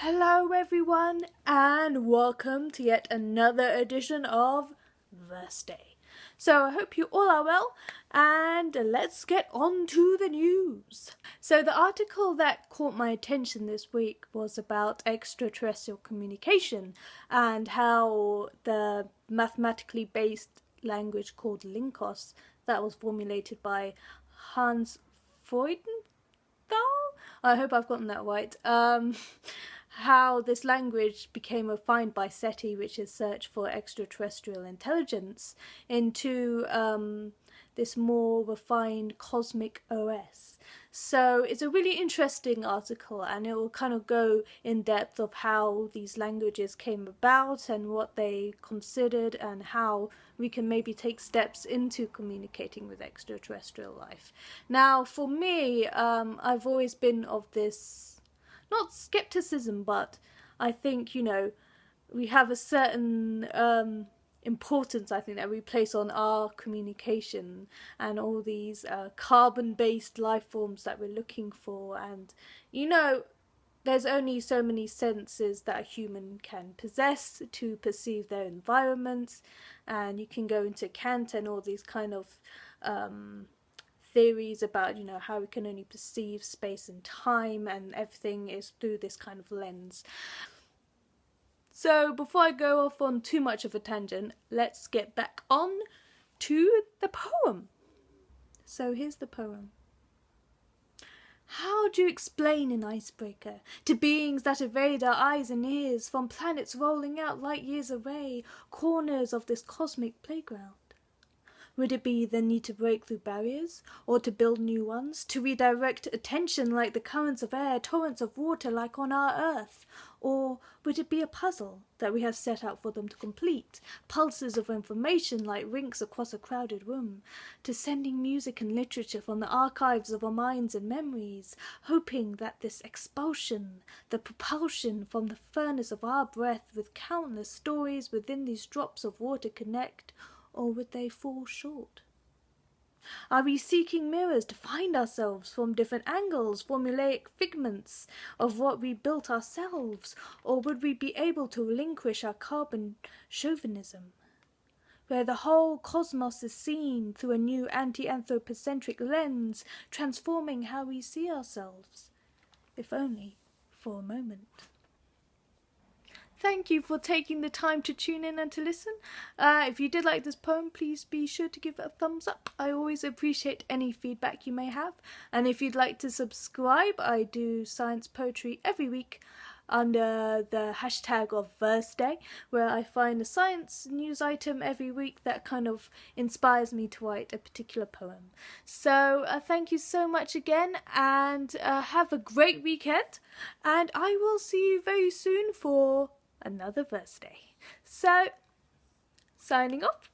Hello everyone and welcome to yet another edition of Verse Day. So I hope you all are well and let's get on to the news. So the article that caught my attention this week was about extraterrestrial communication and how the mathematically based language called Linkos that was formulated by Hans Freudenthal? I hope I've gotten that right. How this language became refined by SETI, which is Search for Extraterrestrial Intelligence, into this more refined cosmic OS. So it's a really interesting article, and it will kind of go in depth of how these languages came about and what they considered and how we can maybe take steps into communicating with extraterrestrial life. Now, for me, I've always been of this, not skepticism, but I think, we have a certain importance, I think, that we place on our communication and all these carbon-based life forms that we're looking for. And, there's only so many senses that a human can possess to perceive their environments. And you can go into Kant and all these kind of theories about how we can only perceive space and time, and everything is through this kind of lens. So before I go off on too much of a tangent, let's get back on to the poem. So here's the poem. How do you explain an icebreaker to beings that evade our eyes and ears, from planets rolling out light years away, corners of this cosmic playground? Would it be the need to break through barriers, or to build new ones, to redirect attention like the currents of air, torrents of water like on our Earth? Or would it be a puzzle that we have set out for them to complete, pulses of information like rings across a crowded room, to sending music and literature from the archives of our minds and memories, hoping that this expulsion, the propulsion from the furnace of our breath with countless stories within these drops of water connect? Or would they fall short? Are we seeking mirrors to find ourselves from different angles, formulaic figments of what we built ourselves? Or would we be able to relinquish our carbon chauvinism, where the whole cosmos is seen through a new anti-anthropocentric lens, transforming how we see ourselves, if only for a moment? Thank you for taking the time to tune in and to listen. If you did like this poem, please be sure to give it a thumbs up. I always appreciate any feedback you may have. And if you'd like to subscribe, I do science poetry every week under the hashtag of Verse Day, where I find a science news item every week that kind of inspires me to write a particular poem. So thank you so much again, and have a great weekend. And I will see you very soon for another Verse Day. So, signing off.